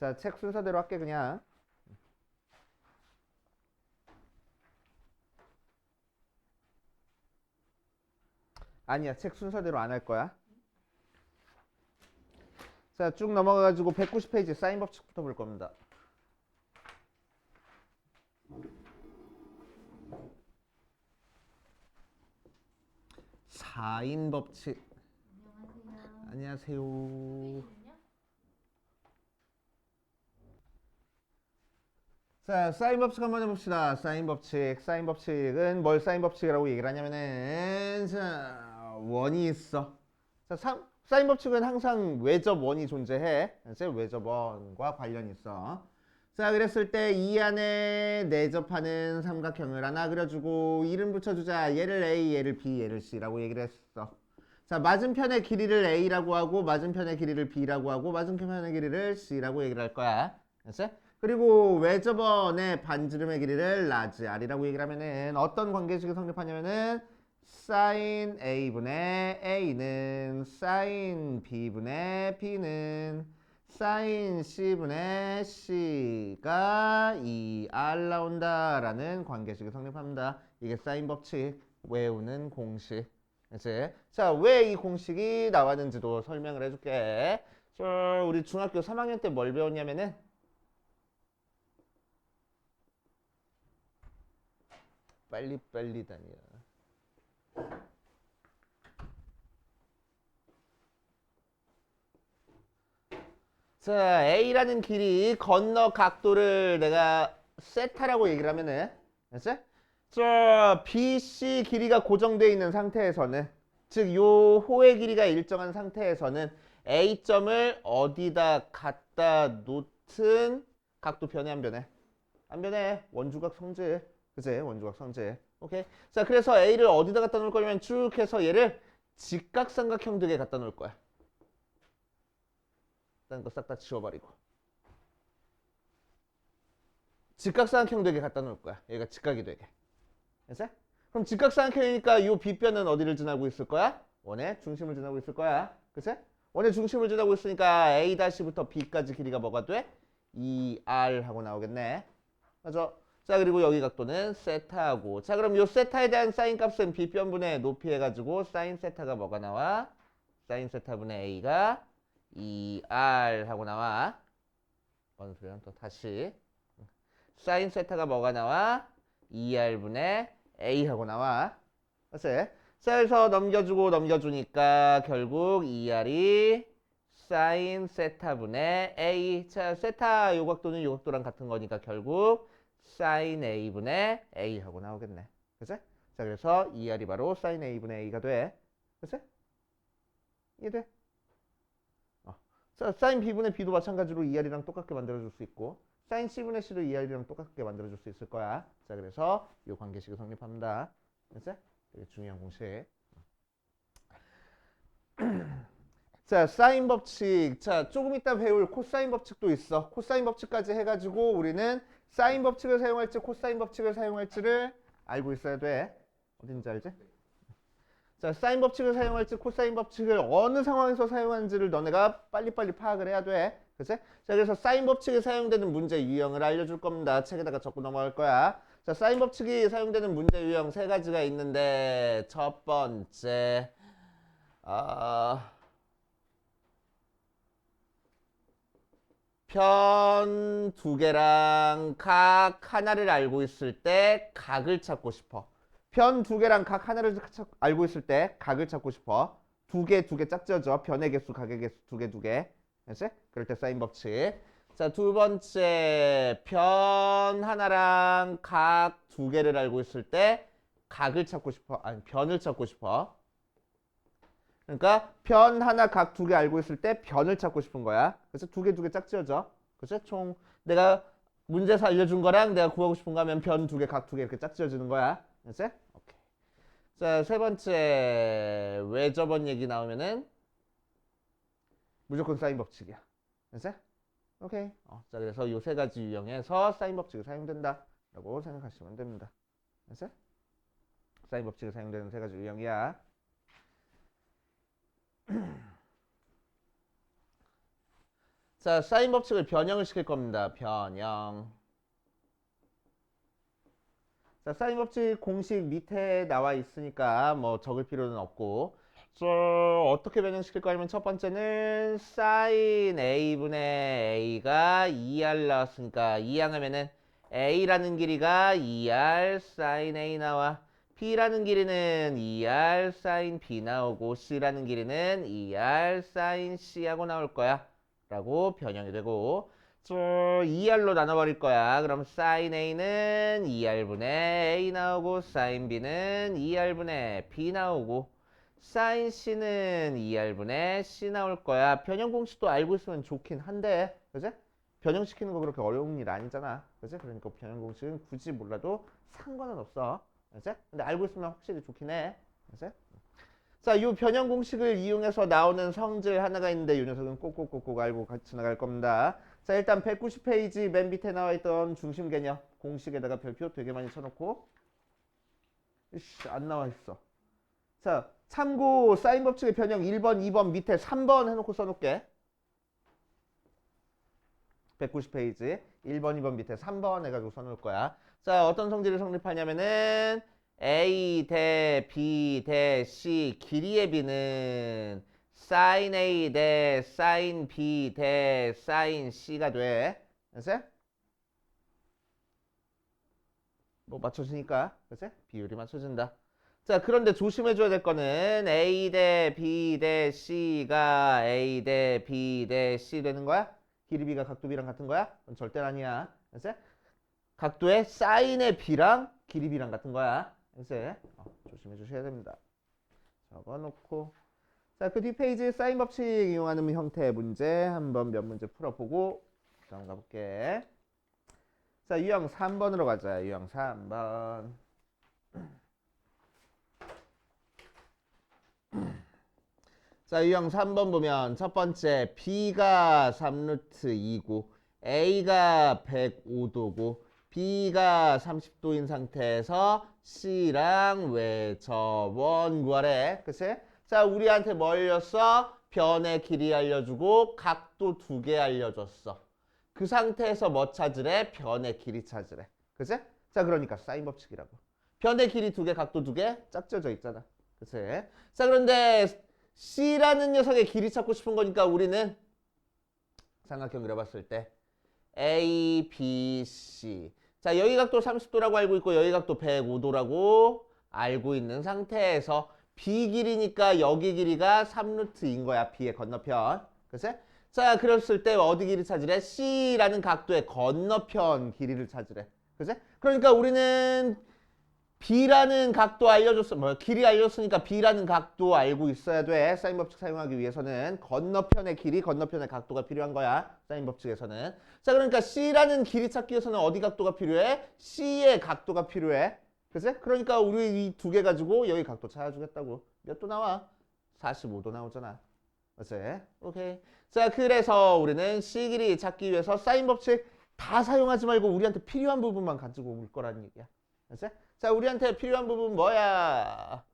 자, 책 순서대로 할게 그냥. 아니야, 책 순서대로 안 할 거야. 자, 쭉 넘어가가지고 190페이지 사인 법칙부터 볼 겁니다. 사인 법칙. 안녕하세요. 자, 사인 법칙 한번 해봅시다. 사인 법칙. 사인 법칙은 뭘 사인 법칙이라고 얘기를 하냐면은, 자, 원이 있어. 자, 사인 법칙은 항상 외접 원이 존재해. 이제 외접 원과 관련이 있어. 자, 그랬을 때 이 안에 내접하는 삼각형을 하나 그려주고 이름 붙여주자. 얘를 A, 얘를 B, 얘를 C라고 얘기를 했어. 자, 맞은편의 길이를 A라고 하고 맞은편의 길이를 B라고 하고 맞은편의 길이를 C라고 얘기를 할 거야. 알았어? 그리고 외접원의 반지름의 길이를 라지 R이라고 얘기를 하면은 어떤 관계식이 성립하냐면은 sin A분의 A는 sin B분의 B는 sin C분의 C가 2R 나온다라는 관계식이 성립합니다. 이게 사인 법칙 외우는 공식. 이제 자, 왜 이 공식이 나왔는지도 설명을 해줄게. 우리 중학교 3학년 때 뭘 배웠냐면은 빨리빨리 다녀. 자, A라는 길이 건너 각도를 내가 세타라고 얘기를 하면은, 알았지? 자, BC 길이가 고정되어 있는 상태에서는, 즉, 요 호의 길이가 일정한 상태에서는 A점을 어디다 갖다 놓든 각도 변해, 안 변해? 안 변해. 원주각 성질. 그치? 원주각 성질. 오케이. 자, 그래서 A를 어디다 갖다 놓을 거냐면 쭉 해서 얘를 직각삼각형 등에 갖다 놓을 거야. 다른 거 싹 다 지워버리고. 직각삼각형 되게 갖다 놓을 거야. 얘가 직각이 되게. 알았어? 그럼 직각삼각형이니까 이 B변은 어디를 지나고 있을 거야? 원의 중심을 지나고 있을 거야. 그치? 원의 중심을 지나고 있으니까 A-부터 B까지 길이가 뭐가 돼? 2R 하고 나오겠네. 맞아. 자, 그리고 여기 각도는 세타하고. 자, 그럼 이 세타에 대한 사인 값은 B변분의 높이 해가지고 사인 세타가 뭐가 나와? 사인 세타분의 A가 2R 하고 나와. 뭔 소리야? 또 다시. 사인 세타가 뭐가 나와? 2R분의 A 하고 나와. 맞지? 자, 그래서 넘겨주고 넘겨주니까 결국 2R이 사인 세타분의 A. 자, 세타 요각도는 요각도랑 같은 거니까 결국 사인 A분의 A 하고 나오겠네. 그치? 자, 그래서 2R이 바로 사인 A분의 A가 돼. 그치? 이해돼? 자, 사인 B분의 B도 마찬가지로 2R이랑 똑같게 만들어줄 수 있고 사인 C분의 C도 2R이랑 똑같게 만들어줄 수 있을 거야. 자, 그래서 이 관계식이 성립합니다. 그치? 되게 중요한 공식. 자, 사인 법칙. 자, 조금 이따 배울 코사인 법칙도 있어. 코사인 법칙까지 해가지고 우리는 사인 법칙을 사용할지 코사인 법칙을 사용할지를 알고 있어야 돼. 어딘지 알지? 자, 사인 법칙을 사용할지 코사인 법칙을 어느 상황에서 사용하는지를 너네가 빨리빨리 파악을 해야 돼. 그치? 자, 그래서 사인 법칙이 사용되는 문제 유형을 알려줄 겁니다. 책에다가 적고 넘어갈 거야. 자, 사인 법칙이 사용되는 문제 유형 세 가지가 있는데 첫 번째 편 두 개랑 각 하나를 알고 있을 때 각을 찾고 싶어. 편 두 개랑 각 하나를 알고 있을 때 각을 찾고 싶어. 두 개 짝지어져. 변의 개수, 각의 개수 두 개. 알지? 그럴 때 사인 법칙. 자, 두 번째 편 하나랑 각 두 개를 알고 있을 때 각을 찾고 싶어. 아니, 변을 찾고 싶어. 그러니까 편 하나 각 두 개 알고 있을 때 변을 찾고 싶은 거야. 그래서 두 개 짝지어져. 그래서 총 내가 문제에서 알려준 거랑 내가 구하고 싶은 거 하면 변 두 개, 각 두 개 이렇게 짝지어지는 거야. 그치? 오케이. 자, 세 번째 왜 저번 얘기 나오면은 무조건 사인 법칙이야. 그치? 오케이. 자, 그래서 이 세 가지 유형에서 사인 법칙이 사용된다. 라고 생각하시면 됩니다. 그치? 사인 법칙이 사용되는 세 가지 유형이야. 자, 사인 법칙을 변형을 시킬 겁니다. 변형. 자, 사인 법칙 공식 밑에 나와 있으니까 뭐 적을 필요는 없고. 어떻게 변형시킬 거냐면 첫 번째는 사인 a분의 a가 2r 나왔으니까 2항 하면은 a라는 길이가 2r 사인 a 나와. b라는 길이는 2r 사인 b 나오고 c라는 길이는 2r 사인 c 하고 나올 거야. 라고 변형이 되고 2r로 나눠버릴 거야. 그럼 사인 a는 2r분의 a 나오고 사인 b는 2r분의 b 나오고 사인 c는 2r분의 c 나올 거야. 변형 공식도 알고 있으면 좋긴 한데 그지? 변형시키는 거 그렇게 어려운 일 아니잖아. 그지? 그러니까 변형 공식은 굳이 몰라도 상관은 없어. 그지? 근데 알고 있으면 확실히 좋긴 해. 그지? 자, 이 변형 공식을 이용해서 나오는 성질 하나가 있는데 이 녀석은 꼭꼭꼭꼭 알고 같이 나갈 겁니다. 자, 일단 190페이지 맨 밑에 나와 있던 중심 개념 공식에다가 별표 되게 많이 쳐놓고 이씨, 안 나와 있어. 자, 참고 사인 법칙의 변형 1번, 2번 밑에 3번 해놓고 써놓을게. 190페이지 1번, 2번 밑에 3번 해가지고 써놓을 거야. 자, 어떤 성질을 성립하냐면은 A 대 B 대 C 길이의 B는 sin A 대 sin B 대 sin C가 돼. 그치? 뭐 맞춰지니까. 그치? 비율이 맞춰진다. 자, 그런데 조심해줘야 될 거는 A 대 B 대 C가 A 대 B 대 C 되는 거야? 길이 B가 각도 B랑 같은 거야? 그건 절대 아니야. 그치? 각도의 사인의 B랑 길이 B랑 같은 거야. 그치? 조심해 주셔야 됩니다. 적어놓고 자, 그 뒷페이지 사인 법칙 이용하는 형태의 문제 한번 몇 문제 풀어보고 다음 가볼게. 자, 유형 3번으로 가자. 유형 3번. 자, 유형 3번 보면 첫 번째 B가 3루트 2고 A가 105도고 B가 30도인 상태에서 C랑 외접원 구하래. 그치? 자, 우리한테 뭐 알렸어? 변의 길이 알려주고 각도 2개 알려줬어. 그 상태에서 뭐 찾으래? 변의 길이 찾으래. 그치? 자, 그러니까 사인 법칙이라고. 변의 길이 2개, 각도 2개 짝져져 있잖아. 그치? 자, 그런데 C라는 녀석의 길이 찾고 싶은 거니까 우리는 삼각형 그려봤을 때 A, B, C. 자, 여기 각도 30도라고 알고 있고 여기 각도 105도라고 알고 있는 상태에서 B 길이니까 여기 길이가 3루트인 거야. B의 건너편. 그치? 자, 그랬을 때 어디 길이 찾으래? C라는 각도의 건너편 길이를 찾으래. 그치? 그러니까 우리는 B라는 각도 알려줬어. 뭐 길이 알려줬으니까 B라는 각도 알고 있어야 돼. 사인 법칙 사용하기 위해서는 건너편의 길이, 건너편의 각도가 필요한 거야. 사인 법칙에서는. 자, 그러니까 C라는 길이 찾기 위해서는 어디 각도가 필요해? C의 각도가 필요해. 그치? 그러니까 우리 이 2개 가지고 여기 각도 찾아주겠다고. 몇 도 나와? 45도 나오잖아. 그치? 오케이. 자, 그래서 우리는 C 길이 찾기 위해서 사인 법칙 다 사용하지 말고 우리한테 필요한 부분만 가지고 올 거라는 얘기야. 그치? 자, 우리한테 필요한 부분 뭐야?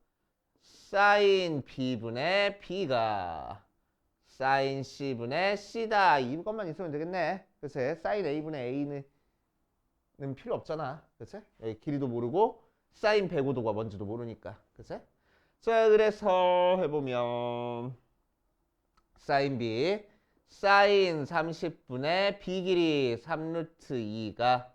사인 B분의 B가 사인 C분의 C다. 이것만 있으면 되겠네. 그치? 사인 A분의 A는 필요 없잖아. 그치? 여기 길이도 모르고 사인 105도가 뭔지도 모르니까. 그치? 자, 그래서 해보면 사인 B 사인 30분의 B 길이 3루트 2가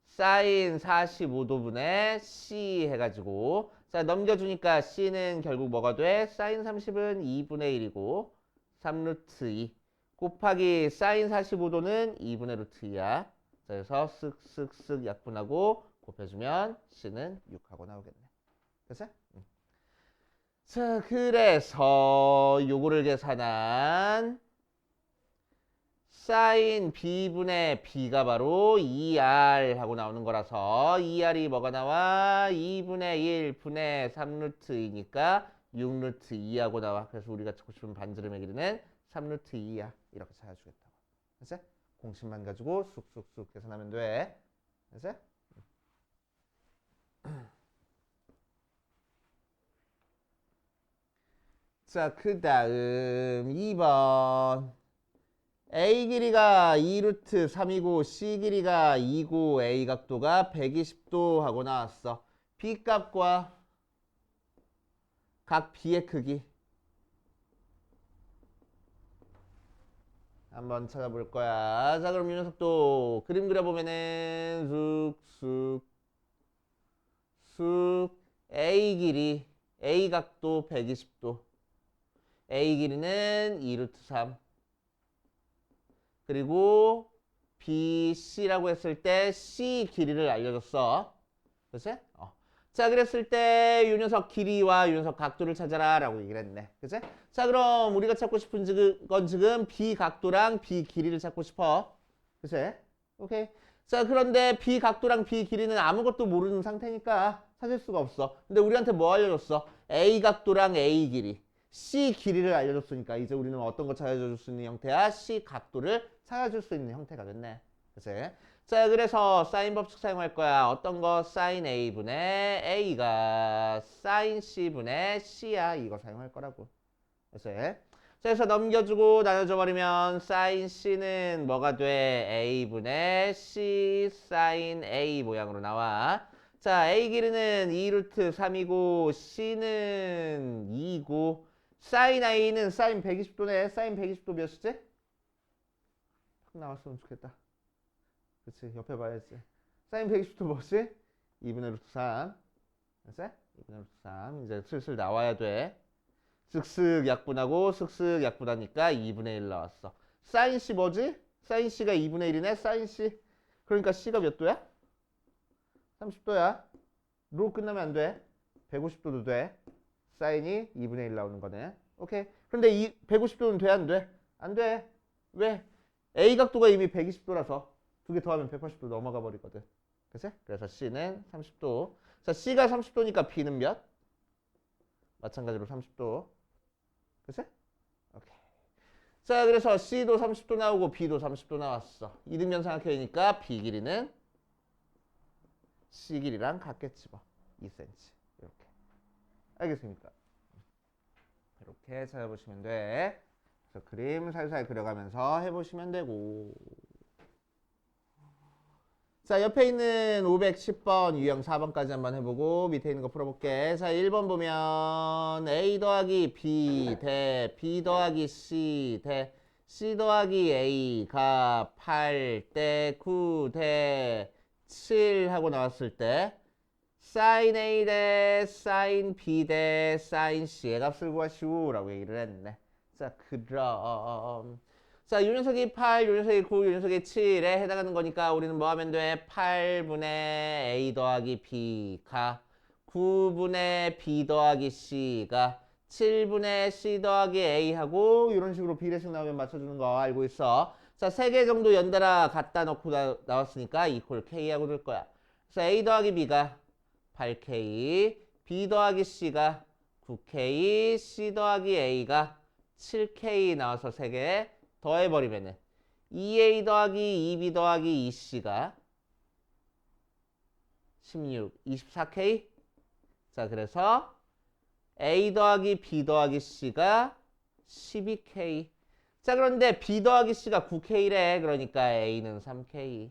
사인 45도분의 C 해가지고 자 넘겨주니까 C는 결국 뭐가 돼? 사인 30은 2분의 1이고 3루트 2 곱하기 사인 45도는 2분의 루트 2야. 그래서 쓱쓱쓱 약분하고 곱해주면 C는 6하고 나오겠네. 됐어? 자, 그래서 요거를 계산한 사인 B분의 B가 바로 2R 하고 나오는 거라서 2R이 뭐가 나와? 2분의 1 분의 3루트 2니까 6루트 2 하고 나와. 그래서 우리가 찾고 싶은 반지름의 길이는 3루트 2야. 이렇게 찾아주겠다고. 그치? 공식만 가지고 쑥쑥쑥 계산하면 돼. 그치? 자, 그 다음 2번. A 길이가 2루트 3이고 C 길이가 2고 A 각도가 120도 하고 나왔어. B 값과 각 B의 크기 한번 찾아볼 거야. 자, 그럼 이 녀석도 그림 그려보면은 쑥 A 길이 A 각도 120도 A 길이는 2루트 3 그리고 BC라고 했을 때 C 길이를 알려줬어. 그치? 자, 그랬을 때 이 녀석 길이와 이 녀석 각도를 찾아라 라고 얘기를 했네. 그치? 자, 그럼 우리가 찾고 싶은 건 지금 B 각도랑 B 길이를 찾고 싶어. 그치? 오케이. 자, 그런데 B 각도랑 B 길이는 아무것도 모르는 상태니까 찾을 수가 없어. 근데 우리한테 뭐 알려줬어? A 각도랑 A 길이. C 길이를 알려줬으니까 이제 우리는 어떤 거 찾아줄 수 있는 형태야? C 각도를 찾아줄 수 있는 형태가 됐네. 그치? 자, 그래서 사인 법칙 사용할 거야. 어떤 거? 사인 A분의 A가 사인 C분의 C야. 이거 사용할 거라고. 그치? 자, 그래서 넘겨주고 나눠줘 버리면 사인 C는 뭐가 돼? A분의 C 사인 A 모양으로 나와. 자, A 길이는 2루트 3이고 C는 2고 사인 A는 사인 120도네. 사인 120도 몇이지? 탁 나왔으면 좋겠다. 그치, 옆에 봐야지. 사인 120도 뭐지? 2분의 루트 3. 그치? 2분의 루트 3. 이제 슬슬 나와야 돼. 쓱쓱 약분하고 쓱쓱 약분하니까 2분의 1 나왔어. 사인 C 뭐지? 사인 C가 2분의 1이네. 사인 C. 그러니까 C가 몇 도야? 30도야. 로 끝나면 안 돼. 150도도 돼. 사인이 2분의 1 나오는 거네. 오케이. 그런데 150도는 돼, 안 돼? 안 돼. 왜? A 각도가 이미 120도라서 두 개 더하면 180도 넘어가 버리거든. 그치? 그래서 C는 30도. 자, C가 30도니까 B는 몇? 마찬가지로 30도. 그치? 오케이. 자, 그래서 C도 30도 나오고 B도 30도 나왔어. 이등변 삼각형이니까 B 길이는 C 길이랑 같겠지 뭐. 2cm. 이렇게. 알겠습니까? 이렇게 찾아보시면 돼. 그래서 그림 살살 그려가면서 해보시면 되고. 자, 옆에 있는 510번 유형 4번까지 한번 해보고 밑에 있는 거 풀어볼게. 자, 1번 보면 A 더하기 B 대 B 더하기 C 대 C 더하기 A가 8 대 9 대 7 하고 나왔을 때 sin A 대 sin B 대 sin C의 값을 구하시오 라고 얘기를 했네. 자, 그럼 자, 요 녀석이 8, 요 녀석이 9, 요 녀석이 7에 해당하는 거니까 우리는 뭐 하면 돼? 8분의 A 더하기 B가 9분의 B 더하기 C가 7분의 C 더하기 A하고 이런 식으로 비례식 나오면 맞춰주는 거 알고 있어. 자, 3개 정도 연달아 갖다 놓고 나왔으니까 이퀄 K하고 될 거야. 그래서 A 더하기 B가 8K, B 더하기 C가 9K, C 더하기 A가 7K 나와서 3개 더해버리면은 2A 더하기 2B 더하기 2C가 16, 24K. 자, 그래서 A 더하기 B 더하기 C가 12K. 자, 그런데 B 더하기 C가 9K래. 그러니까 A는 3K.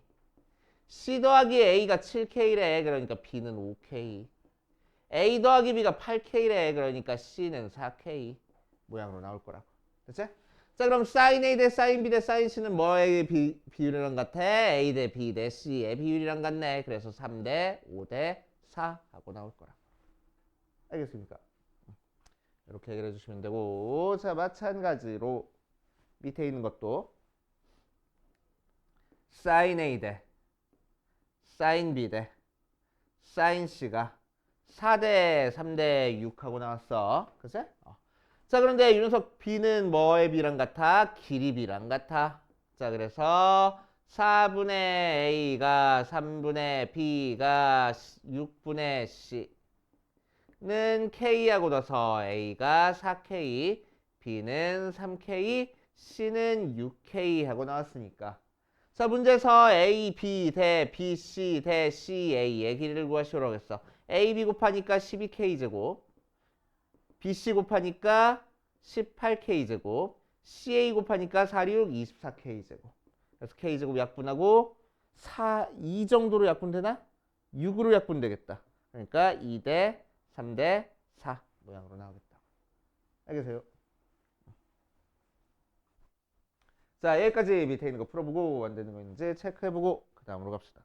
C 더하기 A가 7K래. 그러니까 B는 5K. A 더하기 B가 8K래. 그러니까 C는 4K. 모양으로 나올 거라고. 됐지? 자, 그럼 sin A 대 sin B 대 sin C는 뭐의 비율이랑 같아? A 대 B 대 C의 비율이랑 같네. 그래서 3 대 5 대 4 하고 나올 거라. 알겠습니까? 이렇게 해결해 주시면 되고, 자, 마찬가지로 밑에 있는 것도 sin A 대 sin B 대 sin C가 4 대 3 대 6 하고 나왔어. 그치? 자, 그런데 이 녀석 B는 뭐의 B랑 같아? 길이 B랑 같아. 자, 그래서 4분의 A가 3분의 B가 6분의 C는 K하고 넣어서 A가 4K, B는 3K, C는 6K 하고 나왔으니까. 자, 문제에서 A, B 대 B, C 대 C, A의 길이를 구하시오라고 했어. A, B 곱하니까 12K 제곱. BC 곱하니까 18K 제곱, CA 곱하니까 4, 6, 24K제곱. 그래서 K제곱 약분하고 2 정도로 약분되나? 6으로 약분되겠다. 그러니까 2대 3대 4 모양으로 나오겠다. 알겠어요? 자, 여기까지 밑에 있는 거 풀어보고 안 되는 거 있는지 체크해보고 그 다음으로 갑시다.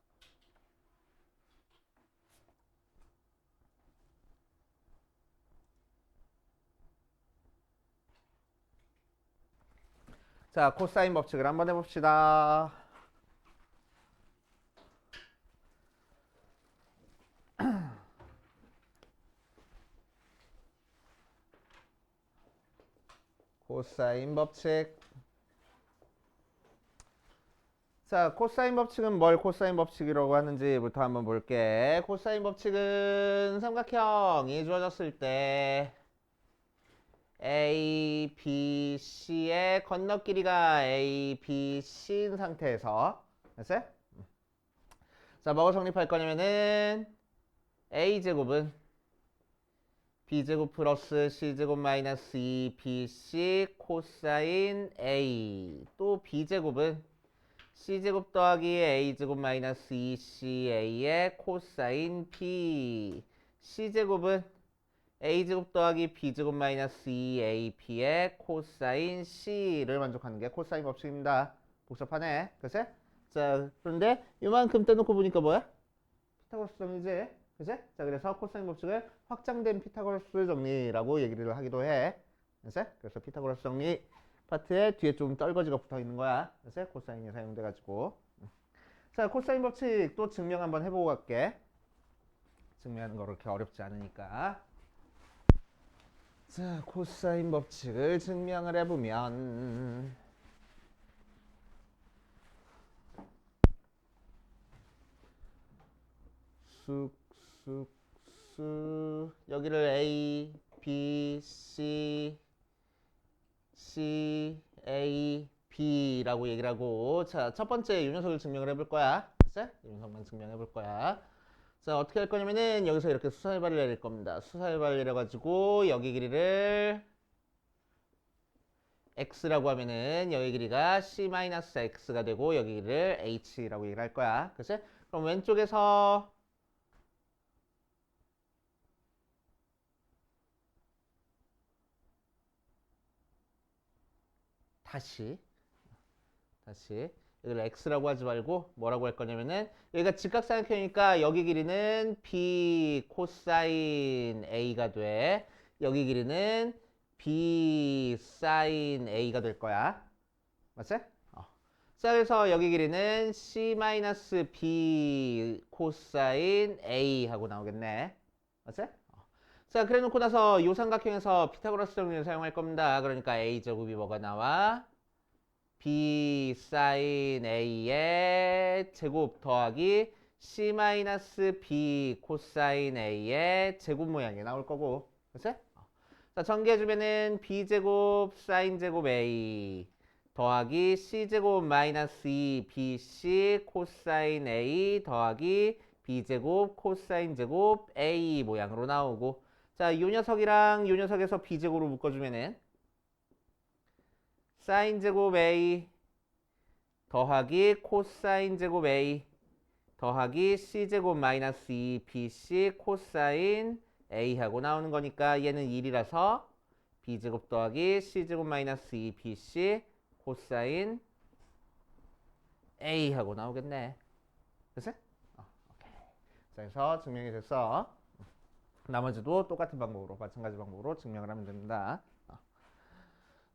자, 코사인 법칙을 한번 해봅시다. 코사인 법칙. 자, 코사인 법칙은 뭘 코사인 법칙이라고 하는지부터 한번 볼게. 코사인 법칙은 삼각형이 주어졌을 때 A, B, C의 건너끼리가 A, B, C인 상태에서 됐어요? 자, 뭐가 성립할 거냐면은 A제곱은 B제곱 플러스 C제곱 마이너스 2BC 코사인 A 또 B제곱은 C제곱 더하기 A제곱 마이너스 2CA의 코사인 B C제곱은 A제곱 더하기 B제곱 마이너스 2AP의 코사인 C를 만족하는 게 코사인 법칙입니다. 복잡하네. 그치? 자, 그런데 이만큼 떼놓고 보니까 뭐야? 피타고라스 정리지. 그치? 자, 그래서 코사인 법칙을 확장된 피타고라스 정리라고 얘기를 하기도 해. 그치? 그래서 피타고라스 정리 파트에 뒤에 좀 떨거지가 붙어 있는 거야. 그치? 코사인이 사용돼가지고. 자, 코사인 법칙 또 증명 한번 해보고 갈게. 증명하는 거 그렇게 어렵지 않으니까. 자, 코사인 법칙을 증명을 해보면 쑥쑥쑥 여기를 A, B, C, C, A, B라고 얘기를 하고 자, 첫 번째 이 녀석을 증명을 해볼 거야. 이 녀석만 증명해 볼 거야. 자, 어떻게 할 거냐면은 여기서 이렇게 수사일발을 내릴 겁니다. 수사일발을 내려가지고 여기 길이를 x라고 하면은 여기 길이가 c-x가 되고 여기 길이를 h라고 얘기를 할 거야. 그치? 그럼 왼쪽에서 다시 여기를 x라고 하지 말고 뭐라고 할 거냐면은 여기가 직각삼각형이니까 여기 길이는 b 코사인 a가 돼. 여기 길이는 b 사인 a가 될 거야. 맞지? 자, 그래서 여기 길이는 c-b 코사인 a 하고 나오겠네. 맞지? 자, 그래 놓고 나서 이 삼각형에서 피타고라스 정리를 사용할 겁니다. 그러니까 a제곱이 뭐가 나와? b 사인 a의 제곱 더하기 c-b 코사인 a의 제곱 모양이 나올 거고. 그치? 자, 전개해주면은 b제곱 사인 제곱 a 더하기 c제곱 마이너스 2bc 코사인 a 더하기 b제곱 코사인 제곱 a 모양으로 나오고 자, 요 녀석이랑 요 녀석에서 b제곱으로 묶어주면은 사인 제곱 a 더하기 코사인 제곱 a 더하기 c제곱 마이너스 2bc 코사인 a 하고 나오는 거니까 얘는 1이라서 b제곱 더하기 c제곱 마이너스 2bc 코사인 a 하고 나오겠네. 됐어? 오케이. 자, 그래서 증명이 됐어. 나머지도 똑같은 방법으로 마찬가지 방법으로 증명을 하면 됩니다.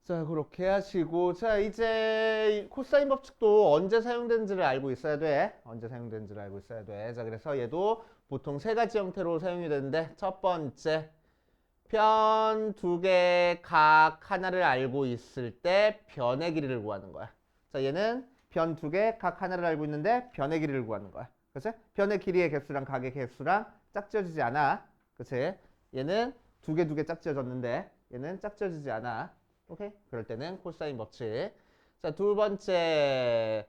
자, 그렇게 하시고 자, 이제 코사인 법칙도 언제 사용되는지를 알고 있어야 돼. 언제 사용되는지를 알고 있어야 돼. 자, 그래서 얘도 보통 세 가지 형태로 사용이 되는데 첫 번째 편 두 개 각 하나를 알고 있을 때 변의 길이를 구하는 거야. 자, 얘는 변 두 개 각 하나를 알고 있는데 변의 길이를 구하는 거야. 그치? 변의 길이의 개수랑 각의 개수랑 짝지어지지 않아. 그치? 얘는 두 개 짝지어졌는데 얘는 짝지어지지 않아. 오케이? 그럴 때는 코사인 법칙. 자, 두 번째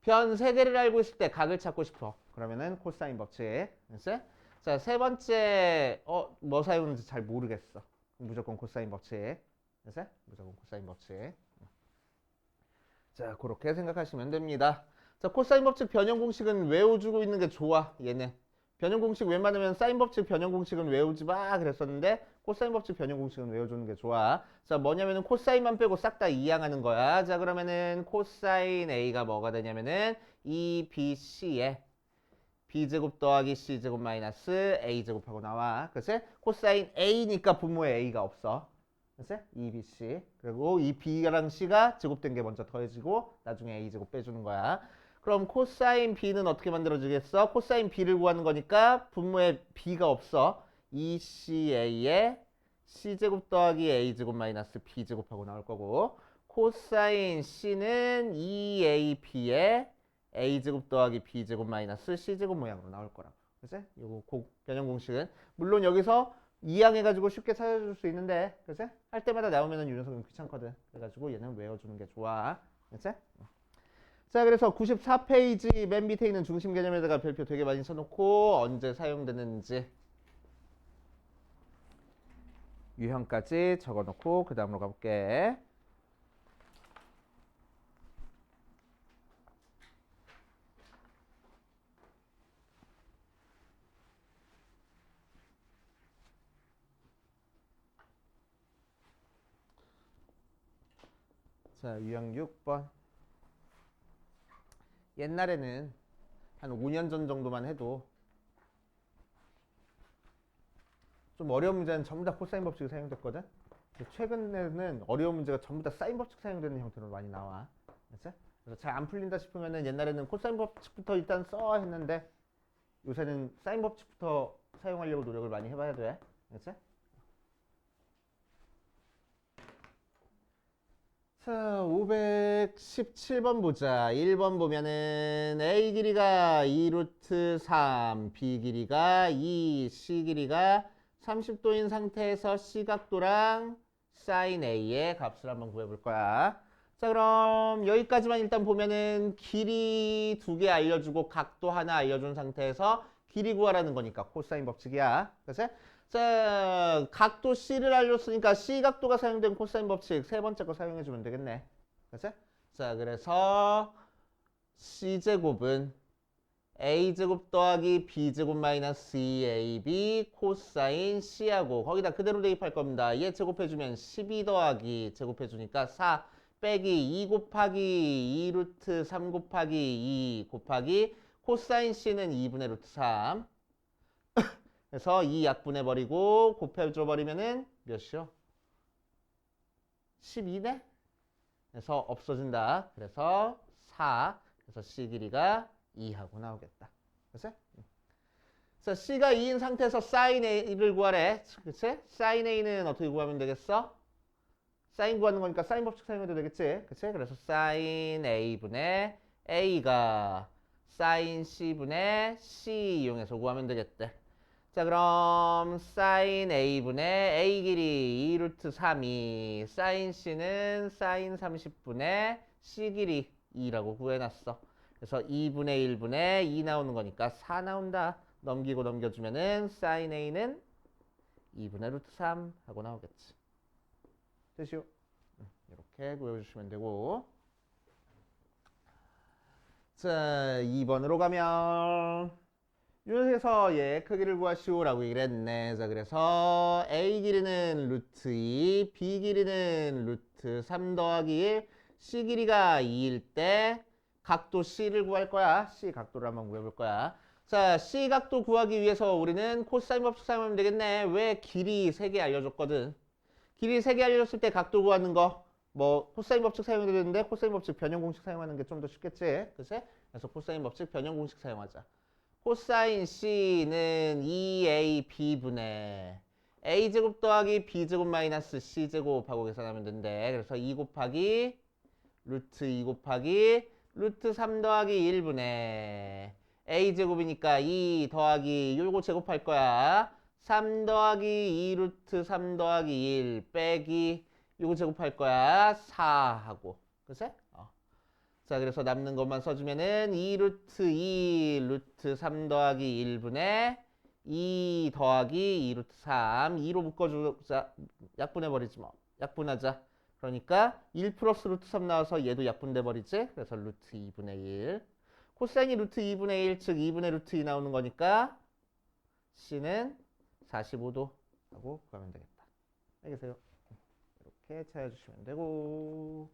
변 세 개를 알고 있을 때 각을 찾고 싶어. 그러면은 코사인 법칙. 됐어? 자, 세 번째 뭐 사용하는지 잘 모르겠어. 무조건 코사인 법칙. 됐어? 무조건 코사인 법칙. 자, 그렇게 생각하시면 됩니다. 자, 코사인 법칙 변형 공식은 외워주고 있는 게 좋아, 얘는. 변형 공식 웬만하면 사인 법칙 변형 공식은 외우지 마 그랬었는데 코사인 법칙 변형 공식은 외워주는 게 좋아. 자, 뭐냐면은 코사인만 빼고 싹 다 이항하는 거야. 자, 그러면은 코사인 A가 뭐가 되냐면은 2BC에 B제곱 더하기 C제곱 마이너스 A제곱하고 나와. 그치? 코사인 A니까 분모에 A가 없어. 그치? 2BC. 그리고 이 B랑 C가 제곱된 게 먼저 더해지고 나중에 A제곱 빼주는 거야. 그럼 코사인 B는 어떻게 만들어지겠어? 코사인 B를 구하는 거니까 분모에 B가 없어. 2CA에 C제곱 더하기 A제곱 마이너스 B제곱하고 나올 거고 코사인 C는 2AB에 A제곱 더하기 B제곱 마이너스 C제곱 모양으로 나올 거라고. 그치? 요거 변형 공식은 물론 여기서 이항해가지고 쉽게 찾아줄 수 있는데 그치? 할 때마다 나오면은 윤석은 귀찮거든. 그래가지고 얘는 외워주는 게 좋아. 그치? 자, 그래서 94페이지 맨 밑에 있는 중심 개념에다가 별표 되게 많이 써놓고 언제 사용되는지 유형까지 적어놓고 그 다음으로 가볼게. 자, 유형 6번. 옛날에는 한 5년 전 정도만 해도 좀 어려운 문제는 전부 다 코사인 법칙이 사용됐거든. 최근에는 어려운 문제가 전부 다 사인 법칙 사용되는 형태로 많이 나와. 그래서 잘 안 풀린다 싶으면은 옛날에는 코사인 법칙부터 일단 써 했는데 요새는 사인 법칙부터 사용하려고 노력을 많이 해봐야 돼. 그치? 자, 517번 보자. 1번 보면은 A 길이가 2루트 3, B 길이가 2, C 길이가 30도인 상태에서 C각도랑 sin A의 값을 한번 구해볼 거야. 자, 그럼 여기까지만 일단 보면은 길이 2개 알려주고 각도 하나 알려준 상태에서 길이 구하라는 거니까 코사인 법칙이야. 그치? 자, 각도 C를 알려줬으니까 C각도가 사용된 코사인 법칙 세 번째 거 사용해주면 되겠네. 그치? 자, 그래서 C제곱은 A제곱 더하기 B제곱 마이너스 2AB 코사인 C하고 거기다 그대로 대입할 겁니다. 얘 제곱해주면 12 더하기 제곱해주니까 4 빼기 2 곱하기 2루트 3 곱하기 2 곱하기 코사인 C는 2분의 루트 3 그래서 2 약분해버리고 곱해줘버리면은 몇이요? 12네? 그래서 없어진다. 그래서 4. 그래서 C 길이가 2하고 나오겠다. 그치? 자, C가 2인 상태에서 sin A를 구하래. 그치? sin A는 어떻게 구하면 되겠어? sin 구하는 거니까 sin 법칙 사용해도 되겠지? 그치? 그래서 sin A분의 A가 sin C분의 C 이용해서 구하면 되겠대. 자, 그럼 sin A분의 A 길이 2루트 3이 sin C는 sin 30분의 C 길이 2라고 구해놨어. 그래서 2분의 1분의 2 나오는 거니까 4 나온다. 넘기고 넘겨주면은 sin A는 2분의 루트 3 하고 나오겠지. 됐슈? 이렇게 구해주시면 되고. 자, 2번으로 가면 윤석에서 얘 크기를 구하시오라고 얘기를 했네. 자, 그래서 A 길이는 루트 2, B 길이는 루트 3 더하기 1, C 길이가 2일 때 각도 C를 구할 거야. C 각도를 한번 구해볼 거야. 자, C 각도 구하기 위해서 우리는 코사인 법칙 사용하면 되겠네. 왜 길이 3개 알려줬거든. 길이 3개 알려줬을 때 각도 구하는 거. 뭐 코사인 법칙 사용해도 되는데 코사인 법칙 변형 공식 사용하는 게 좀 더 쉽겠지. 그치? 그래서 코사인 법칙 변형 공식 사용하자. 코사인 C는 2AB분의 A제곱 더하기 B제곱 마이너스 C제곱 하고 계산하면 된대. 그래서 2 곱하기 루트 2 곱하기 루트 3 더하기 1분의 A제곱이니까 2 더하기 요거 제곱할 거야. 3 더하기 2 루트 3 더하기 1 빼기 요거 제곱할 거야. 4 하고. 그치? 자, 그래서 남는 것만 써주면은 2 루트 2 루트 3 더하기 1분의 2 더하기 2 루트 3 2로 묶어주자. 약분해버리지 뭐. 약분하자. 그러니까 1 플러스 루트 3 나와서 얘도 약분돼 버리지. 그래서 루트 2분의 1. 코사인이 루트 2분의 1, 즉 2분의 루트 2 나오는 거니까 C는 45도 하고 구하면 되겠다. 알겠어요? 이렇게 찾아주시면 되고.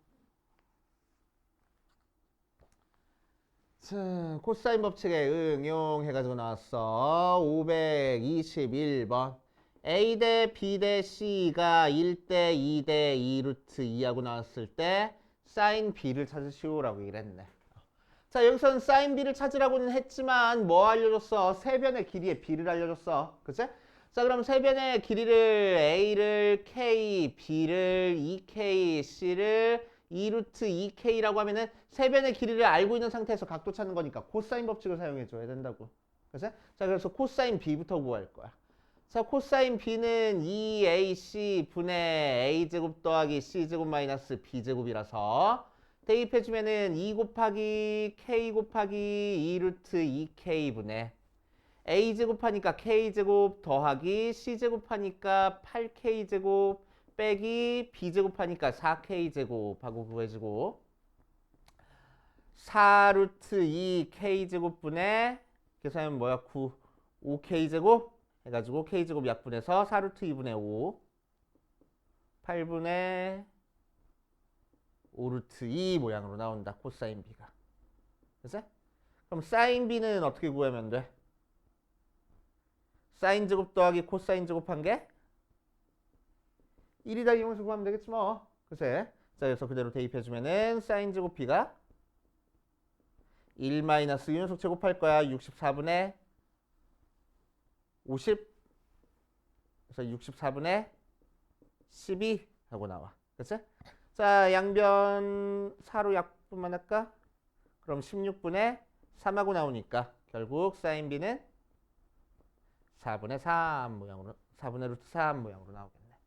자, 코사인 법칙에 응용해가지고 나왔어. 521번. A 대 B 대 C가 1대 2 대 2 루트 2하고 나왔을 때 사인 B를 찾으시오라고 얘기를 했네. 자, 여기서는 사인 B를 찾으라고는 했지만 뭐 알려줬어? 세변의 길이의 B를 알려줬어. 그치? 자, 그럼 세변의 길이를 A를 K, B를 2K, C를 2루트 2K라고 하면은 세변의 길이를 알고 있는 상태에서 각도 찾는 거니까 코사인 법칙을 사용해줘야 된다고. 그치? 자, 그래서 코사인 B부터 구할 거야. 자, 코사인 B는 2AC 분의 A제곱 더하기 C제곱 마이너스 B제곱이라서 대입해주면은 2 곱하기 K 곱하기 2루트 2K 분의 A제곱 하니까 K제곱 더하기 C제곱 하니까 8K제곱 빼기 B제곱 하니까 4K제곱 하고 구해주고 4루트 2K제곱 분의 계산하면 뭐야? 5K제곱 해가지고 K제곱 약분해서 4루트 2분의 5 8분의 5루트 2 모양으로 나온다. 코사인 B가. 그치? 그럼 사인 B는 어떻게 구하면 돼? 사인 제곱 더하기 코사인 제곱한 게 1이다 이용해서 구하면 되겠지 뭐. 그치? 자, 그래서 그대로 대입해주면은 사인 제곱 B가 1 마이너스 이 녀석 제곱할 거야. 64분의 50 그래서 64분의 12 하고 나와. 그치? 자, 양변 4로 약분만 할까? 그럼 16분의 3하고 나오니까 결국 사인 B는 4분의 3 모양으로 4분의 루트 3 모양으로 나오겠네.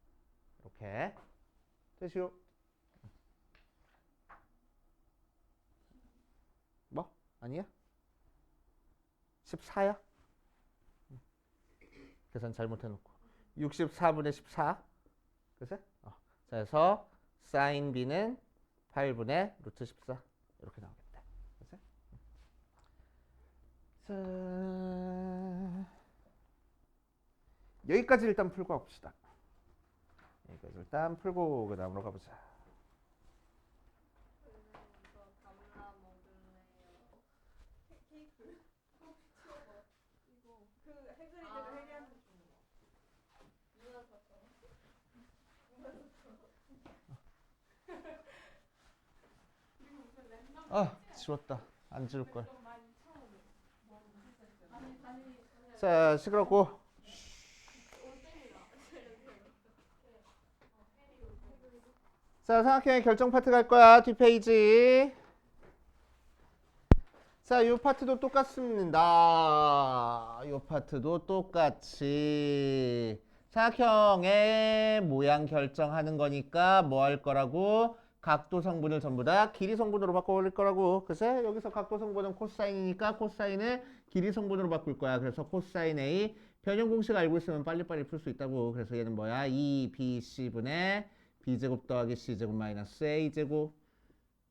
이렇게 되시오. 뭐? 아니야? 14야? 계산 잘못해놓고 64분의 14 그치? 자, 그래서 사인 B는 8분의 루트 14 이렇게 나오겠다. 그치? 자, 여기까지 일단 풀고 가봅시다. 여기까지 일단 풀고 그 다음으로 가보자. 아, 지웠다. 안 지울 걸. 자, 시끄럽고. 자, 삼각형의 결정 파트 갈 거야. 뒷페이지. 자, 이 파트도 똑같습니다. 이 파트도 똑같이 삼각형의 모양 결정하는 거니까 뭐 할 거라고? 각도 성분을 전부 다 길이 성분으로 바꿔버릴 거라고. 그래서 여기서 각도 성분은 코사인이니까 코사인을 길이 성분으로 바꿀 거야. 그래서 코사인 A 변형 공식 알고 있으면 빨리빨리 풀 수 있다고. 그래서 얘는 뭐야? 2BC분의 B제곱 더하기 C제곱 마이너스 A제곱.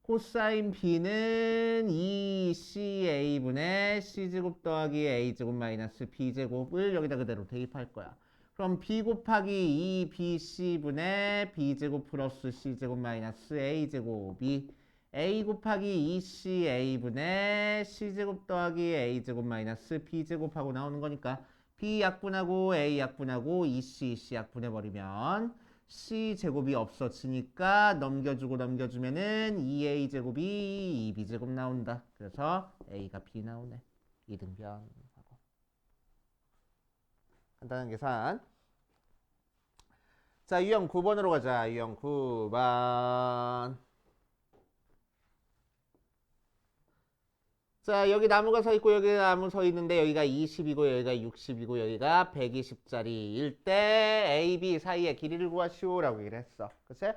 코사인 B는 2CA분의 C제곱 더하기 A제곱 마이너스 B제곱을 여기다 그대로 대입할 거야. 그럼 B 곱하기 2BC분의 B제곱 플러스 C제곱 마이너스 A제곱이 A 곱하기 2CA분의 C제곱 더하기 A제곱 마이너스 B제곱하고 나오는 거니까 B 약분하고 A 약분하고 2C 약분해버리면 C제곱이 없어지니까 넘겨주고 넘겨주면은 2A제곱이 2B제곱 나온다. 그래서 A가 B 나오네. 이등변 하고. 간단한 계산. 자, 유형 9번으로 가자. 유형 9번. 자, 여기 나무가 서 있고 여기 나무 서 있는데 여기가 20이고 여기가 60이고 여기가 120짜리일 때 A, B 사이의 길이를 구하시오라고 얘기를 했어. 그치?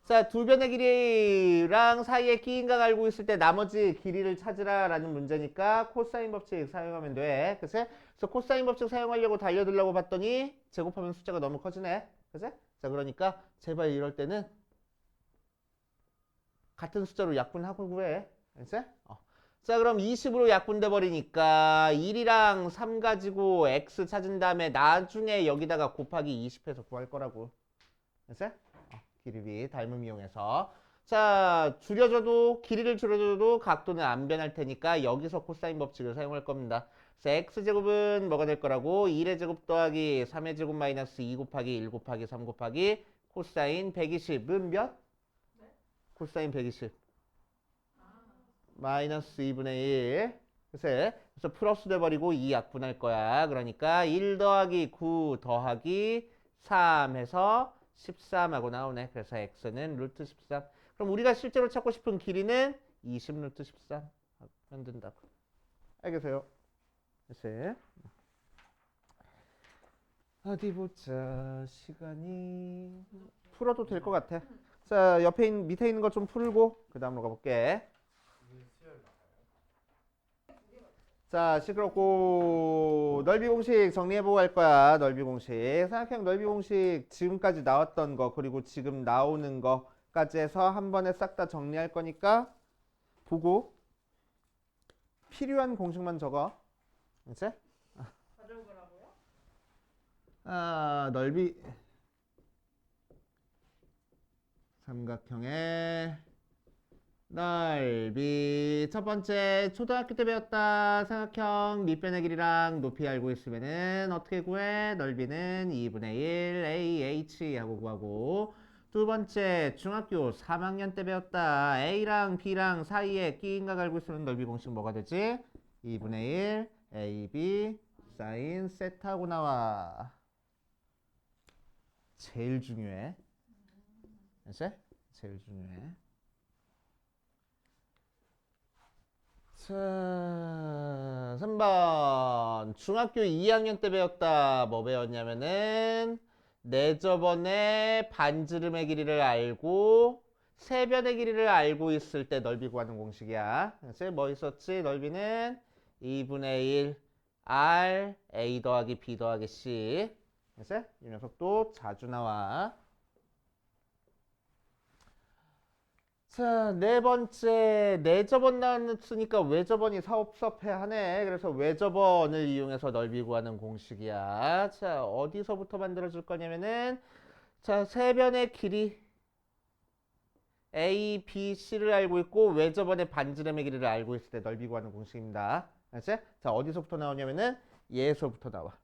자, 두 변의 길이랑 사이의 끼인각 알고 있을 때 나머지 길이를 찾으라라는 문제니까 코사인 법칙 사용하면 돼. 그치? 그래서 코사인 법칙 사용하려고 달려들려고 봤더니 제곱하면 숫자가 너무 커지네. 그치? 자, 그러니까 제발 이럴 때는 같은 숫자로 약분하고 구해. 알지? 자, 그럼 20으로 약분돼 버리니까 1이랑 3 가지고 x 찾은 다음에 나중에 여기다가 곱하기 20해서 구할 거라고. 알지? 길이 닮음 이용해서. 자, 길이를 줄여줘도 각도는 안 변할 테니까 여기서 코사인 법칙을 사용할 겁니다. 그래서 x제곱은 뭐가 될 거라고? 1의 제곱 더하기 3의 제곱 마이너스 2 곱하기 1 곱하기 3 곱하기 코사인 120은 몇? 네? 코사인 120 마이너스 2분의 1. 그래서 플러스 돼버리고 2 약분할 거야. 그러니까 1 더하기 9 더하기 3 해서 13하고 나오네. 그래서 x는 루트 13. 그럼 우리가 실제로 찾고 싶은 길이는 20 루트 13 하면 된다고. 알겠어요? 글쎄. 어디 보자. 시간이 풀어도 될 것 같아. 자, 밑에 있는 거 좀 풀고 그 다음으로 가볼게. 자, 시끄럽고 넓이 공식 정리해보고 할 거야. 넓이 공식. 삼각형 넓이 공식 지금까지 나왔던 거 그리고 지금 나오는 거까지 해서 한 번에 싹 다 정리할 거니까 보고 필요한 공식만 적어. 이제? 가져오라고요? 넓이 삼각형의 넓이 첫 번째 초등학교 때 배웠다. 삼각형 밑변의 길이랑 높이 알고 있으면은 어떻게 구해? 넓이는 2분의 1 AH 하고 구하고. 두 번째 중학교 3학년 때 배웠다. A랑 B랑 사이에 끼인각 알고 있으면 넓이 공식 뭐가 되지? 2분의 1 AB 사인 세타하고 나와. 제일 중요해. 알지? 제일 중요해. 자, 3번. 중학교 2학년 때 배웠다. 뭐 배웠냐면은, 내저번에 반지름의 길이를 알고, 세변의 길이를 알고 있을 때 넓이 구하는 공식이야. 그래서 뭐 있었지? 넓이는 2분의 1 R A 더하기 B 더하기 C. 그래서 이 녀석도 자주 나와. 자, 네 번째, 내저번 나왔으니까 외저번이 섭섭해하네. 그래서 외저번을 이용해서 넓이 구하는 공식이야. 자, 어디서부터 만들어줄 거냐면은, 자, 세변의 길이 A, B, C를 알고 있고 외저번의 반지름의 길이를 알고 있을 때 넓이 구하는 공식입니다. 알았지? 자, 어디서부터 나오냐면은 얘에서부터 나와.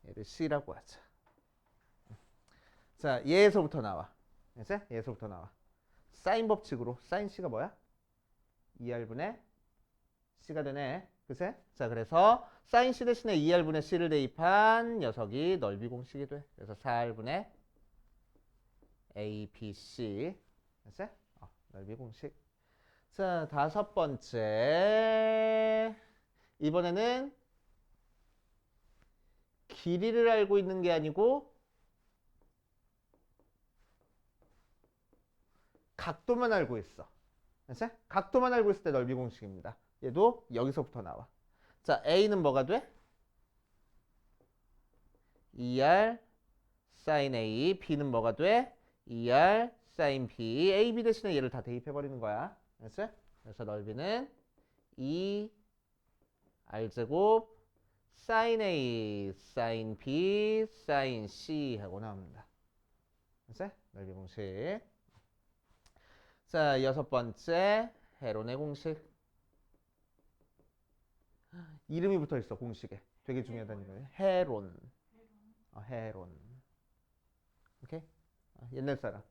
얘를 C라고 하자. 자, 얘에서부터 나와. 알았지? 얘에서부터 나와. 사인 법칙으로. 사인 C가 뭐야? 2R분의 C가 되네. 그치? 자, 그래서 사인 C 대신에 2R분의 C를 대입한 녀석이 넓이 공식이 돼. 그래서 4R분의 A, B, C. 알았지? 넓이 공식. 자, 다섯 번째. 이번에는 길이를 알고 있는 게 아니고 각도만 알고 있어. 알았지? 각도만 알고 있을 때 넓이 공식입니다. 얘도 여기서부터 나와. 자, A는 뭐가 돼? 2R sin A. B는 뭐가 돼? 2R sin B. A, B 대신에 얘를 다 대입해버리는 거야. 알았지? 그래서 넓이는 2R제곱 sin A sin B sin C 하고 나옵니다. 알았지? 넓이 공식. 자, 여섯 번째 헤론의 공식. 이름이 붙어 있어 공식에. 되게 중요하다는 거예요. 헤론. 헤론. 오케이? 옛날 사람.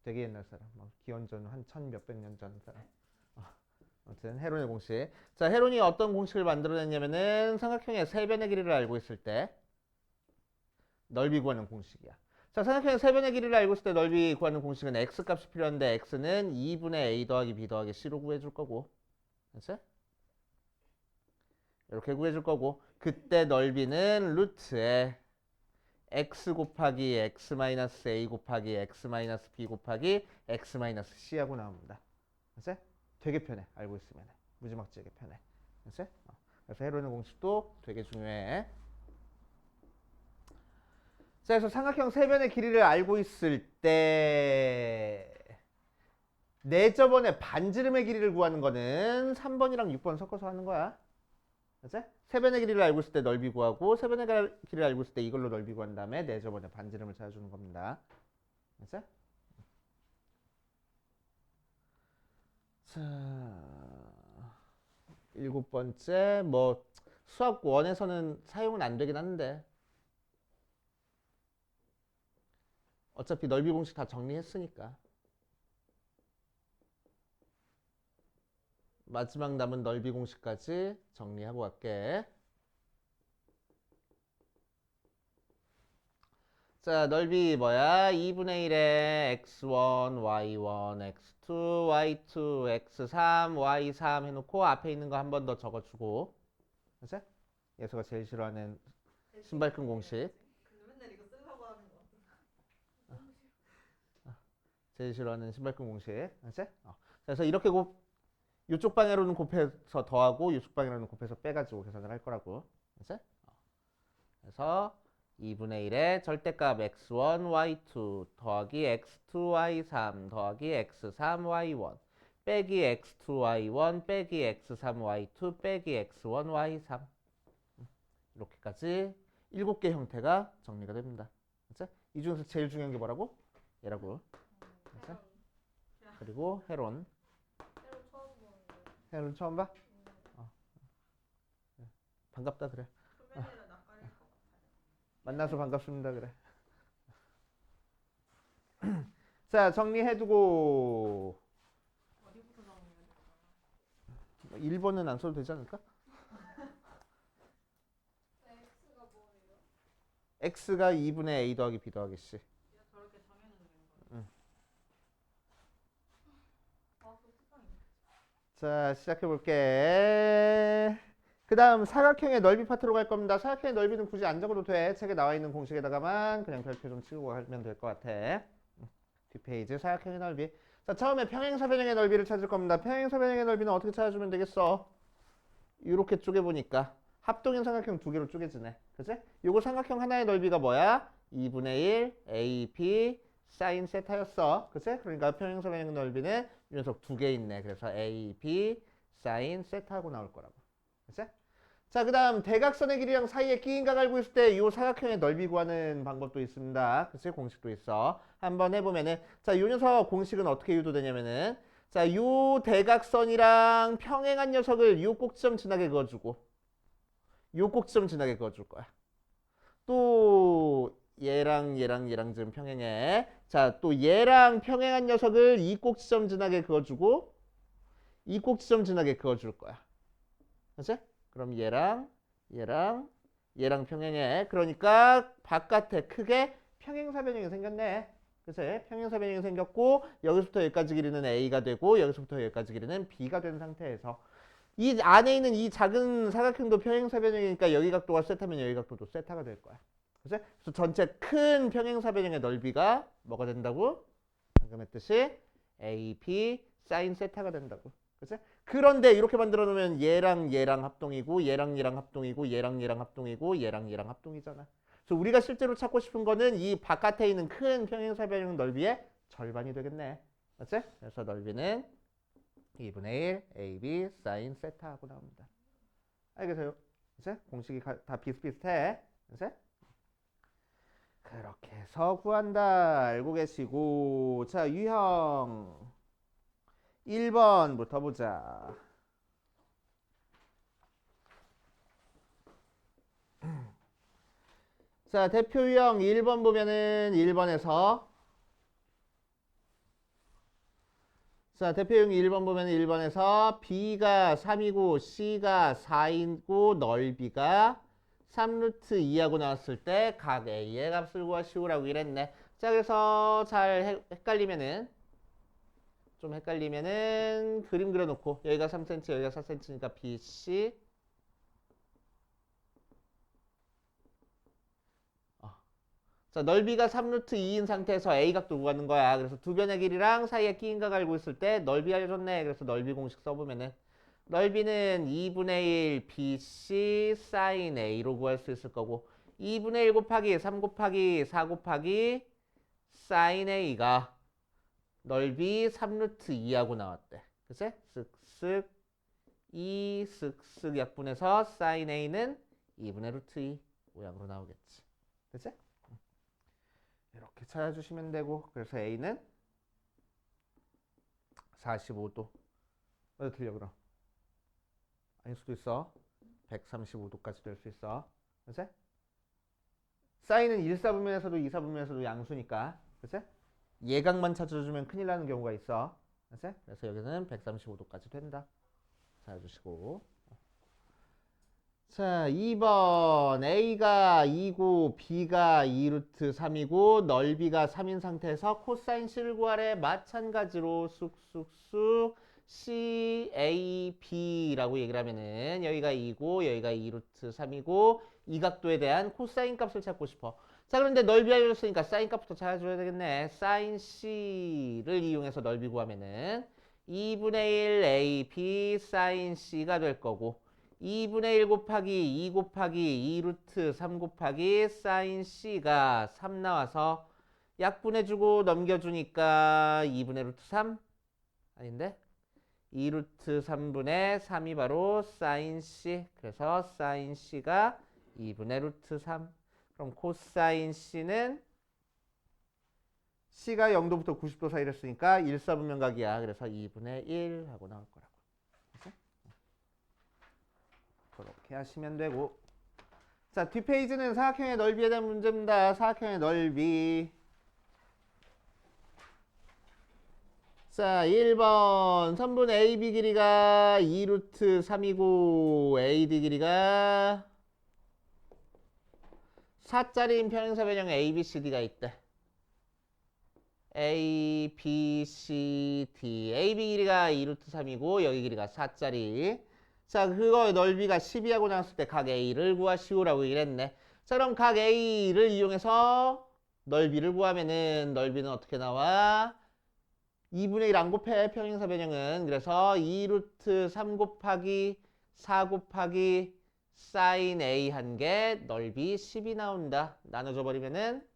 되게 옛날 사람. 막 기원전 한 1000몇백 년 전 사람. 아무튼 헤론의 공식. 자, 헤론이 어떤 공식을 만들어냈냐면은 삼각형의 세변의 길이를 알고 있을 때 넓이 구하는 공식이야. 자, 삼각형의 세변의 길이를 알고 있을 때 넓이 구하는 공식은 x 값이 필요한데 x는 2분의 a 더하기 b 더하기 c로 구해줄 거고. 그치? 이렇게 구해줄 거고. 그때 넓이는 루트에 x 곱하기 x 마이너스 a 곱하기 x 마이너스 b 곱하기 x 마이너스 c 하고 나옵니다. 그치? 되게 편해. 알고 있으면. 무지막지하게 편해. 그치? 그래서 헤론의 공식도 되게 중요해. 자, 그래서 삼각형 세 변의 길이를 알고 있을 때 네 저번에 반지름의 길이를 구하는 거는 3번이랑 6번 섞어서 하는 거야. 그치? 세 변의 길이를 알고 있을 때 넓이 구하고 세 변의 길이를 알고 있을 때 이걸로 넓이 구한 다음에 네 저번에 반지름을 찾아주는 겁니다. 그치? 자, 일곱 번째 뭐 수학 원에서는 사용은 안 되긴 하는데 어차피 넓이 공식 다 정리했으니까 마지막 남은 넓이 공식까지 정리하고 갈게. 자, 넓이 뭐야? 2분의 1에 x1, y1, x2, y2, x3, y3 해놓고 앞에 있는 거 한 번 더 적어주고. 그치? 예수가 제일 싫어하는 신발끈 공식. 근데 맨날 이거 쓰려고 하는 거 같아. 제일 싫어하는 신발끈 공식. 그치? 그래서 이렇게 이쪽 방향으로는 곱해서 더하고 이쪽 방향으로는 곱해서 빼가지고 계산을 할 거라고. 그치? 그래서 2분의 1의 절대값 x1, y2 더하기 x2, y3 더하기 x3, y1 빼기 x2, y1 빼기 x3, y2 빼기 x1, y3 이렇게까지 7개 형태가 정리가 됩니다. 그치? 이 중에서 제일 중요한 게 뭐라고? 얘라고. 그치? 그리고 헤론. 새로 처음 보는데. 헤론 처음 봐? 반갑다 그래. 표면이랑 낯가릴 것 같아요. 만나서 반갑습니다 그래. 자, 정리해두고 어디부터 정리해야 될까요? 1번은 안 써도 되지 않을까? x가 뭐예요? x가 2분의 a 더하기 b 더하기 c. 저렇게 정해놓는 거예요? 응. 속상해. 자, 시작해볼게. 그 다음 사각형의 넓이 파트로 갈 겁니다. 사각형의 넓이는 굳이 안 적어도 돼. 책에 나와 있는 공식에다가만 그냥 별표 좀 치고 가면 될 것 같아. 뒷페이지 사각형의 넓이. 자, 처음에 평행사 변형의 넓이를 찾을 겁니다. 평행사 변형의 넓이는 어떻게 찾아주면 되겠어? 이렇게 쪼개보니까 합동인 삼각형 두 개로 쪼개지네. 그치? 요거 삼각형 하나의 넓이가 뭐야? 2분의 1 AP 사인 세타였어. 그치? 그러니까 평행사 변형의 넓이는 이 녀석 두 개 있네. 그래서 AP 사인 세타하고 나올 거라고. 그치? 자, 그 다음 대각선의 길이랑 사이에 끼인각 알고 있을 때 이 사각형의 넓이 구하는 방법도 있습니다. 그치? 공식도 있어. 한번 해보면은 자, 이 녀석 공식은 어떻게 유도되냐면은 자, 요 대각선이랑 평행한 녀석을 요 꼭지점 지나게 그어주고 요 꼭지점 지나게 그어줄 거야. 또 얘랑 지금 평행해. 자, 또 얘랑 평행한 녀석을 이 꼭지점 지나게 그어주고 이 꼭지점 지나게 그어줄 거야. 그치? 그럼 얘랑 평행해. 그러니까 바깥에 크게 평행사 변형이 생겼네. 그치? 평행사 변형이 생겼고 여기서부터 여기까지 길이는 a가 되고 여기서부터 여기까지 길이는 b가 된 상태에서 이 안에 있는 이 작은 사각형도 평행사 변형이니까 여기 각도가 세타면 여기 각도도 세타가 될 거야. 그치? 그래서 전체 큰 평행사 변형의 넓이가 뭐가 된다고? 방금 했듯이 AP 사인 세타가 된다고. 그치? 그런데 이렇게 만들어 놓으면 얘랑 합동이고 얘랑 합동이고 얘랑 합동이고 얘랑 합동이잖아. 그래서 우리가 실제로 찾고 싶은 거는 이 바깥에 있는 큰 평행사 변형 넓이의 절반이 되겠네. 맞지? 그래서 넓이는 2분의 1 AB 사인 세타 하고 나옵니다. 알겠어요? 그치? 공식이 다 비슷비슷해. 그치? 그렇게 해서 구한다. 알고 계시고. 자, 유형 1번부터 보자. 자, 대표 유형 1번 보면은 1번에서 자, 대표 유형 1번 보면은 1번에서 B가 3이고 C가 4이고 넓이가 3루트 2하고 나왔을 때 각 A의 값을 구하시오라고 이랬네. 자, 그래서 잘 헷갈리면은 그림 그려놓고 여기가 3cm 여기가 4cm니까 BC 자, 넓이가 3루트 2인 상태에서 A각도 구하는 거야. 그래서 두 변의 길이랑 사이에 끼인각 알고 있을 때 넓이 알려줬네. 그래서 넓이 공식 써보면은 넓이는 2분의 1 BC 사인 A로 구할 수 있을 거고 2분의 1 곱하기 3 곱하기 4 곱하기 사인 A가 넓이 3루트 2하고 나왔대. 그치? 쓱쓱 2 쓱쓱 약분해서 사인 A는 2분의 루트 2 모양으로 나오겠지. 그치? 이렇게 찾아주시면 되고, 그래서 A는 45도. 왜 틀려 그럼? 아닐 수도 있어. 135도까지 될 수 있어. 그치? 사인은 1사분면에서도 2사분면에서도 양수니까. 그치? 예각만 찾아주면 큰일 나는 경우가 있어. 그치? 그래서 여기는 135도까지 된다. 찾아주시고. 자, 2번 A가 2고 B가 2루트 3이고 넓이가 3인 상태에서 코사인 C를 구하래. 마찬가지로 쑥쑥쑥 CAB라고 얘기를 하면은 여기가 2고 여기가 2루트 3이고 이 각도에 대한 코사인 값을 찾고 싶어. 자, 그런데 넓이 알려줬으니까 사인 값부터 찾아줘야 되겠네. 사인 C를 이용해서 넓이 구하면은 2분의 1 AB 사인 C가 될 거고 2분의 1 곱하기 2 곱하기 2루트 3 곱하기 사인 C가 3 나와서 약분해주고 넘겨주니까 2분의 루트 3? 아닌데? 2루트 3분의 3이 바로 사인 C. 그래서 사인 C가 2분의 루트 3. 그럼 코사인 C는 C가 0도부터 90도 사이랬으니까 1사분면각이야. 그래서 2분의 1 하고 나올 거라고. 그렇게 하시면 되고. 자, 뒷페이지는 사각형의 넓이에 대한 문제입니다. 사각형의 넓이. 자, 1번 선분 AB 길이가 2루트 3이고 AD 길이가 4짜리인 평행사 변형 ABCD가 있대. ABCD AB 길이가 2루트 3이고 여기 길이가 4짜리. 자, 그거의 넓이가 12하고 나왔을 때 각 A를 구하시오라고 얘기를 했네. 자, 그럼 각 A를 이용해서 넓이를 구하면은 넓이는 어떻게 나와? 2분의 1 안 곱해 평행사 변형은. 그래서 2루트 3 곱하기 4 곱하기 사인 A 한 개 넓이 10이 나온다. 나눠줘 버리면은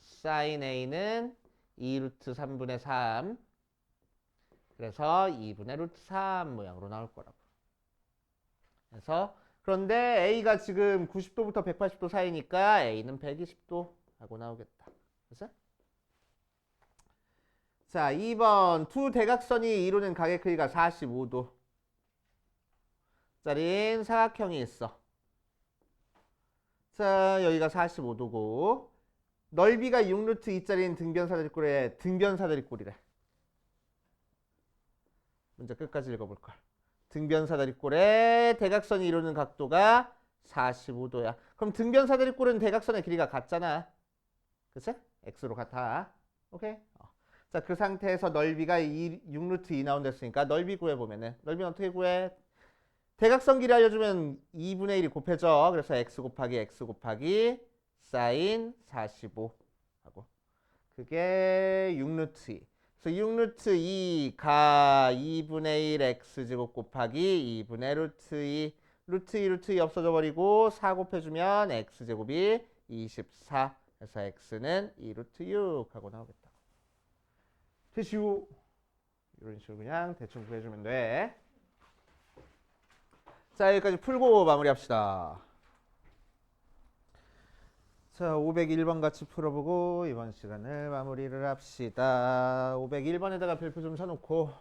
사인 A는 2루트 3분의 3 그래서 2분의 루트 3 모양으로 나올 거라고. 그래서 그런데 A가 지금 90도부터 180도 사이니까 A는 120도 하고 나오겠다. 그래서 자, 2번 두 대각선이 이루는 각의 크기가 45도 짜린 사각형이 있어. 자, 여기가 45도고 넓이가 6루트 2짜리인 등변사다리꼴이래. 문제 끝까지 읽어볼걸. 등변사다리꼴의 대각선이 이루는 각도가 45도야. 그럼 등변사다리꼴은 대각선의 길이가 같잖아. 그치? x로 같아. 오케이? 자, 그 상태에서 넓이가 6루트 2 나온댔으니까 넓이 구해보면은 넓이는 어떻게 구해? 대각선 길이 알려주면 2분의 1이 곱해져. 그래서 x 곱하기 사인 45 하고 그게 6루트 2. 그래서 6루트 2가 2분의 1 x제곱 곱하기 2분의 루트 2 루트 2 없어져 버리고 4 곱해주면 x제곱이 24. 그래서 x는 2루트 6 하고 나오겠다. 되시오. 이런 식으로 그냥 대충 구해주면 돼. 자, 여기까지 풀고 마무리합시다. 자, 501번 같이 풀어보고 이번 시간을 마무리를 합시다. 501번에다가 별표 좀 쳐놓고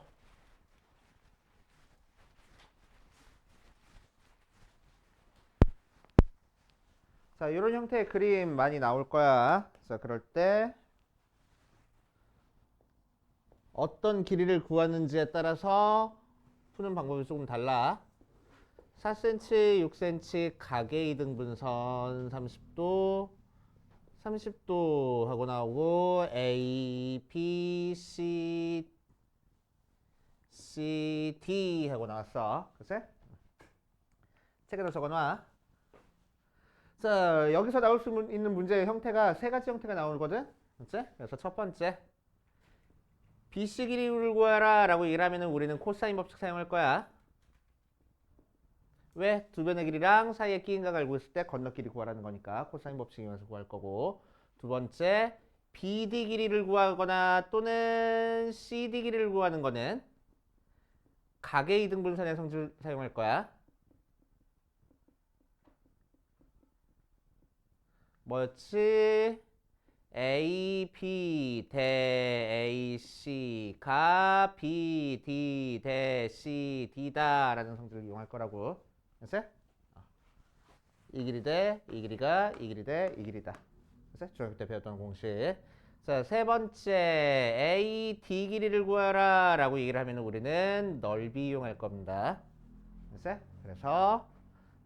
자, 이런 형태의 그림 많이 나올 거야. 자, 그럴 때 어떤 길이를 구하는지에 따라서 푸는 방법이 조금 달라. 4cm, 6cm 각의 이등분선 30도 30도 하고 나오고 A, B, C, D 하고 나왔어. 그치? 책에다 적어놔. 자, 여기서 나올 수 있는 문제의 형태가 세 가지 형태가 나오거든. 그치? 그래서 첫 번째 BC 길이를 구하라 라고 얘기를 하면은 우리는 코사인 법칙 사용할 거야. 왜? 두 변의 길이랑 사이의 끼인각을 알고 있을 때 건너끼리 구하라는 거니까 코사인 법칙 이용해서 구할 거고. 두 번째, BD 길이를 구하거나 또는 CD 길이를 구하는 거는 각의 이등분선의 성질 사용할 거야. 뭐였지? AB 대 AC가 BD 대 CD다 라는 성질을 이용할 거라고. 됐어? 이 길이 대 이 길이가 이 길이 대 이 길이다. 됐어? 중학교 때 배웠던 공식. 자, 세 번째 AD 길이를 구하라 라고 얘기를 하면 우리는 넓이 이용할 겁니다. 됐어? 그래서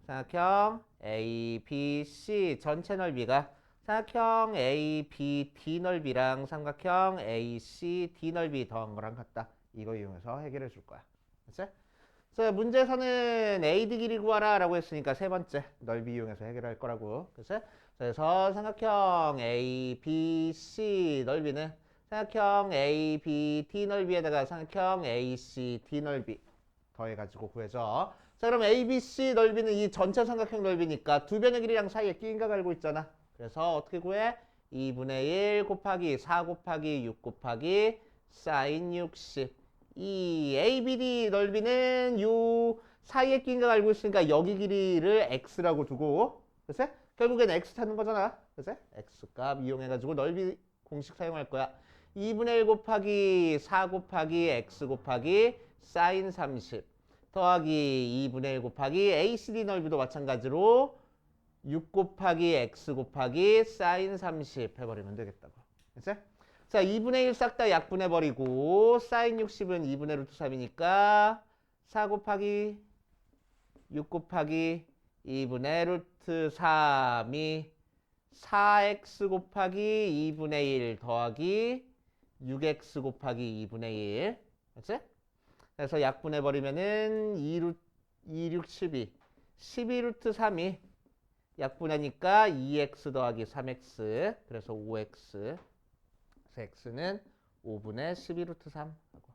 삼각형 ABC 전체 넓이가 삼각형 ABD 넓이랑 삼각형 ACD 넓이 더한 거랑 같다. 이거 이용해서 해결해 줄 거야. 됐지? 그래서 문제에서는 AD 길이 구하라 라고 했으니까 세 번째 넓이 이용해서 해결할 거라고. 그래서 삼각형 ABC 넓이는 삼각형 ABD 넓이에다가 삼각형 ACD 넓이 더해가지고 구해줘. 자, 그럼 ABC 넓이는 이 전체 삼각형 넓이니까 두 변의 길이랑 사이에 끼인각 알고 있잖아. 그래서 어떻게 구해? 2분의 1 곱하기 4 곱하기 6 곱하기 사인 60. 이 ABD 넓이는 요 사이에 끼인각 알고 있으니까 여기 길이를 x라고 두고, 그치? 결국엔 x 찾는 거잖아. 그치? x값 이용해가지고 넓이 공식 사용할 거야. 2분의 1 곱하기 4 곱하기 x 곱하기 사인 30 더하기 2분의 1 곱하기 ACD 넓이도 마찬가지로 6 곱하기 x 곱하기 사인 30 해버리면 되겠다고. 됐지? 자, 2분의 1 싹 다 약분해버리고 사인 60은 2분의 루트 3이니까 4 곱하기 6 곱하기 2분의 루트 3이 4x 곱하기 2분의 1 더하기 6x 곱하기 2분의 1. 그치? 그래서 약분해버리면은 2, 6, 12. 12루트 3이 약분하니까 2x 더하기 3x. 그래서 5x. 그래서 x는 5분의 12루트 3 하고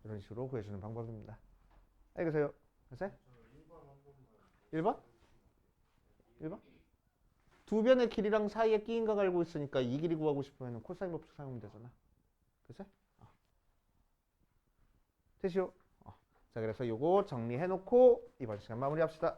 이런 식으로 구해주는 방법입니다. 알겠어요? 됐어요? 1번? 1번? 두 변의 길이랑 사이에 끼인각 알고 있으니까 이 길이 구하고 싶으면 코사인 법칙 사용하면 되잖아. 그치? 됐시요? 자, 그래서 요거 정리해놓고 이번 시간 마무리합시다.